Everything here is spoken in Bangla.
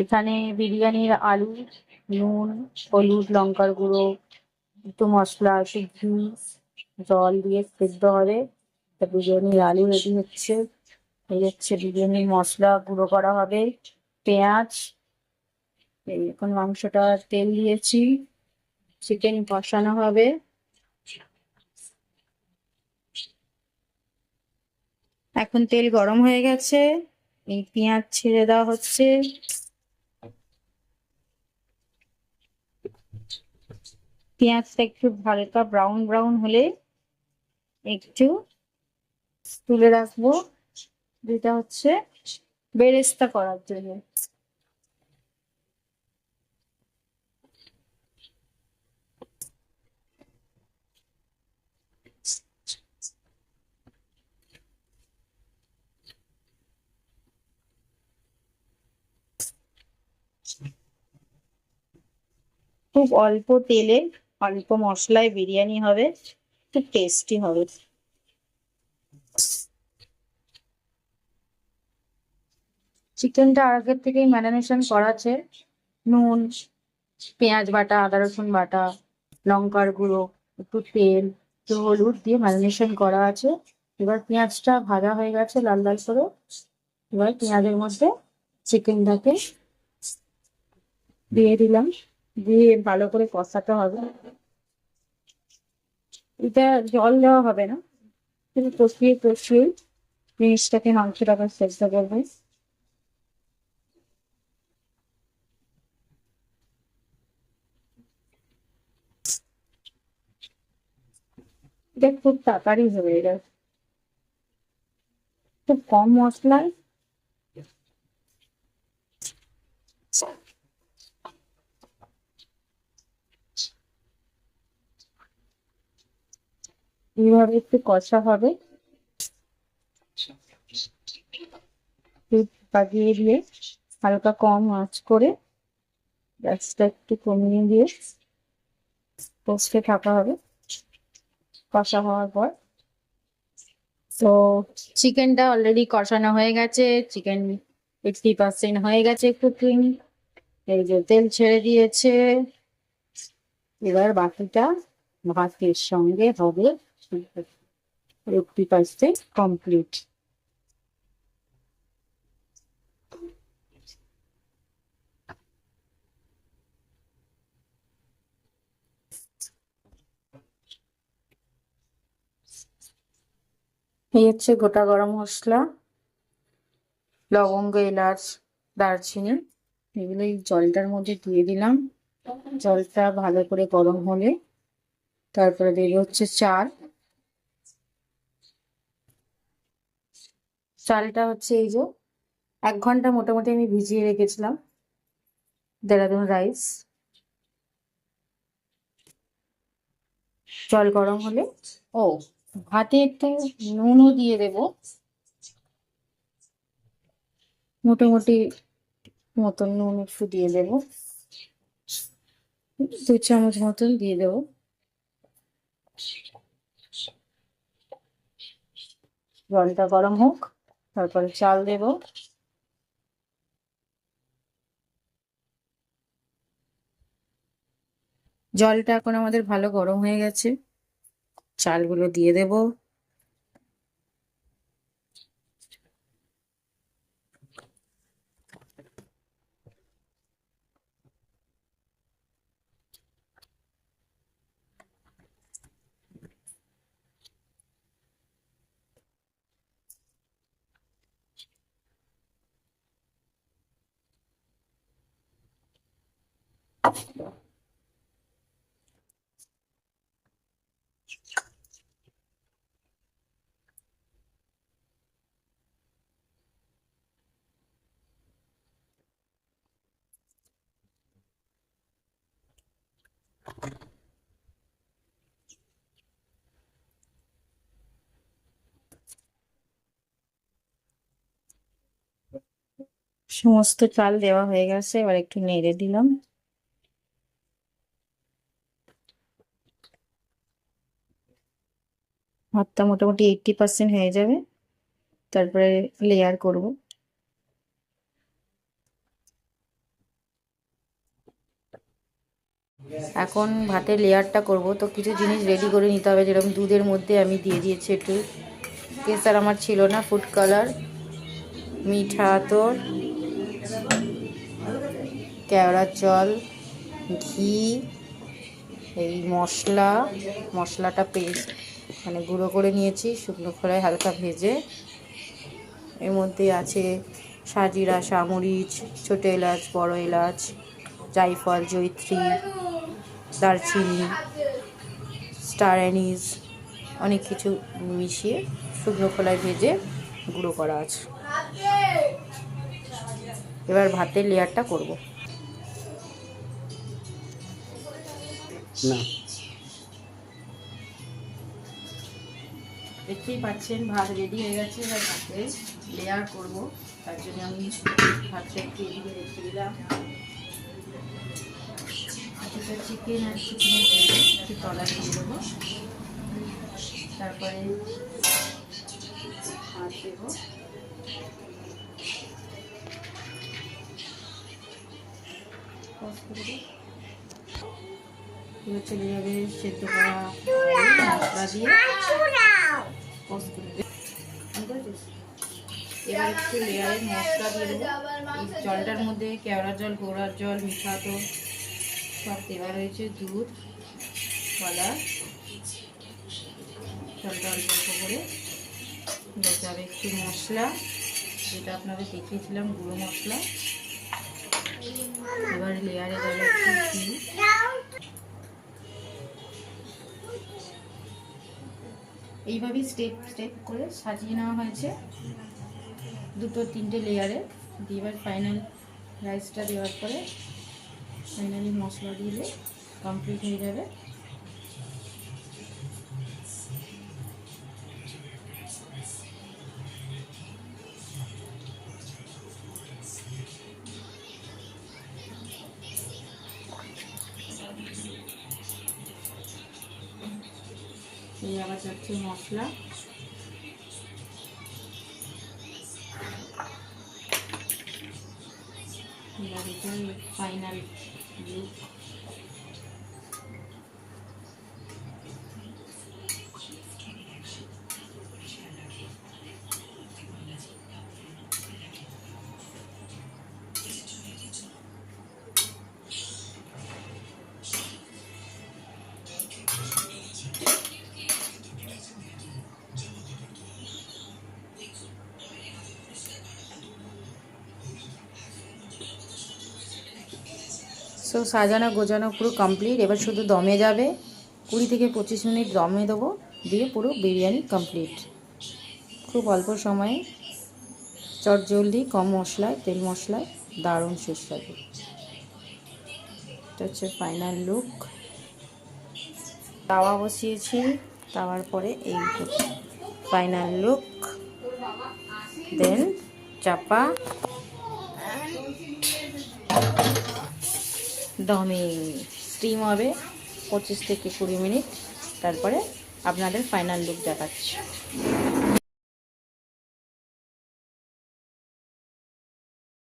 এখানে বিরিয়ানির আলু, নুন, হলুদ, লঙ্কার গুঁড়ো, একটু মশলা, একটু ঘি, জল দিয়ে সেদ্ধ হবে। তা বিরিয়ানির আলু রেডি হচ্ছে। এই হচ্ছে বিরিয়ানির মশলা গুঁড়ো করা হবে, পেঁয়াজ। এই এখন মাংসটা তেল দিয়েছি, চিকেন কষানো হবে। এখন তেল গরম হয়ে গেছে, এই পেঁয়াজ ছেড়ে দেওয়া হচ্ছে। পেঁয়াজটা একটু হালকা ব্রাউন ব্রাউন হলে একটু তুলে রাখবো, যেটা হচ্ছে বেরেস্তা করার জন্য। খুব অল্প তেলে, অল্প মশলায় বিরিয়ানি হবে, খুব টেস্টি হবে। চিকেনটা আগের থেকেই ম্যারিনেশন করা আছে। নুন, পেঁয়াজ বাটা, আদা রসুন বাটা, লঙ্কার গুঁড়ো, একটু তেল, একটু হলুদ দিয়ে ম্যারিনেশন করা আছে। এবার পেঁয়াজটা ভাজা হয়ে গেছে লাল লাল করে। এবার পেঁয়াজের মধ্যে চিকেনটাকে দিয়ে দিলাম, দিয়ে ভালো করে কষাতে হবে। এটা জল দেওয়া হবে না, কিন্তু কষিয়ে কষিয়ে জিনিসটাকে, মাংসটাকে সেদ্ধ করবে। এটা খুব তাড়াতাড়ি হয়ে যায়, খুব কম মশলায়। এইভাবে একটু কষা হবে, দুধ বাগিয়ে দিয়ে হালকা কম আঁচ করে গ্যাসটা একটু কমিয়ে দিয়ে কষতে থাকা হবে কষা হওয়ার পর। তো চিকেনটা অলরেডি কষানো হয়ে গেছে, চিকেন 80% হয়ে গেছে কুকিং। এই যে তেল ছেড়ে দিয়েছে, এবার বাকিটা ভাতের সঙ্গে হবে। 80% কমপ্লিট। এই হচ্ছে গোটা গরম মশলা, লবঙ্গ, এলাচ, দারচিনি, এগুলো এই জলটার মধ্যে দিয়ে দিলাম। জলটা ভালো করে গরম হলে তারপরে দেবে হচ্ছে চাল। চালটা হচ্ছে এই যে 1 ঘন্টা মোটামুটি আমি ভিজিয়ে রেখেছিলাম, দেরাদুন রাইস। জল গরম হলে, ও ভাতে একটু নুনও দিয়ে দেব, মোটামুটি মতন নুন একটু দিয়ে দেব, 2 চামচ মতন দিয়ে দেবো। জলটা গরম হোক, তারপরে চাল দেব। জলটা এখন আমাদের ভালো গরম হয়ে গেছে, চালগুলো দিয়ে দেব। সমস্ত চাল দেওয়া হয়ে গেছে, এবার একটু নেড়ে দিলাম। ভাতটা মোটামুটি 80% হয়ে যাবে, তারপরে লেয়ার করব। এখন ভাতের লেয়ারটা করব, তো কিছু জিনিস রেডি করে নিতে হবে। যেরকম দুধের মধ্যে আমি দিয়ে দিয়েছি একটু কেসার, আমার ছিল না, ফুড কালার, মিঠা আতর, কেওড়ার জল, ঘি, এই মশলাটা পেস্ট মানে গুঁড়ো করে নিয়েছি শুকনো খোলায় হালকা ভেজে। এর মধ্যে আছে সাজিরা, সামরিচ, ছোটো এলাচ, বড় এলাচ, জায়ফল, জয়িত্রী, দারচিনি, স্টার অ্যানিস, অনেক কিছু মিশিয়ে শুকনো খোলায় ভেজে গুঁড়ো করা আছে। এবার ভাতের লেয়ারটা করব। না, দেখতেই পাচ্ছেন ভাত রেডি হয়ে গেছে। এবার ভাতের লেয়ার করব, তার জন্য আমি ভাতটা একটু এদিকে রেখে দিলাম। চিকেন আর চিকেনের একটু তলা দিয়ে দেবো, তারপরে ভাত দেবো। এবার চলে যাবে সেদ্ধ করা মশলা দিয়ে। এবার একটু লেয়ারে মশলা দিয়ে দেবো। এই জলটার মধ্যে কেওড়ার জল, গোড়ার জল, মিঠা তো সব দেওয়া রয়েছে, দুধ, কলা, জলটা অল্প অল্প করে যাবে। একটু মশলা, যেটা আপনাদের দেখিয়েছিলাম, গুঁড়ো মশলা। এবার লেয়ারে যাবে একটু ঘি। এইভাবেই স্টেপ স্টেপ করে সাজিয়ে নেওয়া হয়েছে দুটো তিনটে লেয়ারে দিয়ে। এবার ফাইনাল রাইসটা দেওয়ার পরে ফাইনালি মশলা দিলে কমপ্লিট হয়ে যাবে। এই আবার যাচ্ছে মশলা। এবার এটা ফাইনাল লুক। সো সাজানো গোজানো পুরো কমপ্লিট। এবার শুধু দমে যাবে, 20 থেকে 25 মিনিট দমে দেবো, দিয়ে পুরো বিরিয়ানি কমপ্লিট। খুব অল্প সময়ে, চটজলদি, কম মশলায়, তেল মশলায়, দারুণ সুস্বাদু। এটা হচ্ছে ফাইনাল লুক। তাওয়া বসিয়েছি, তাওয়ার পরে এই ফাইনাল লুক। দেন চাপা দমে স্টিম হবে 25 থেকে 20 মিনিট, তারপরে আপনাদের ফাইনাল লুক দেখাচ্ছি।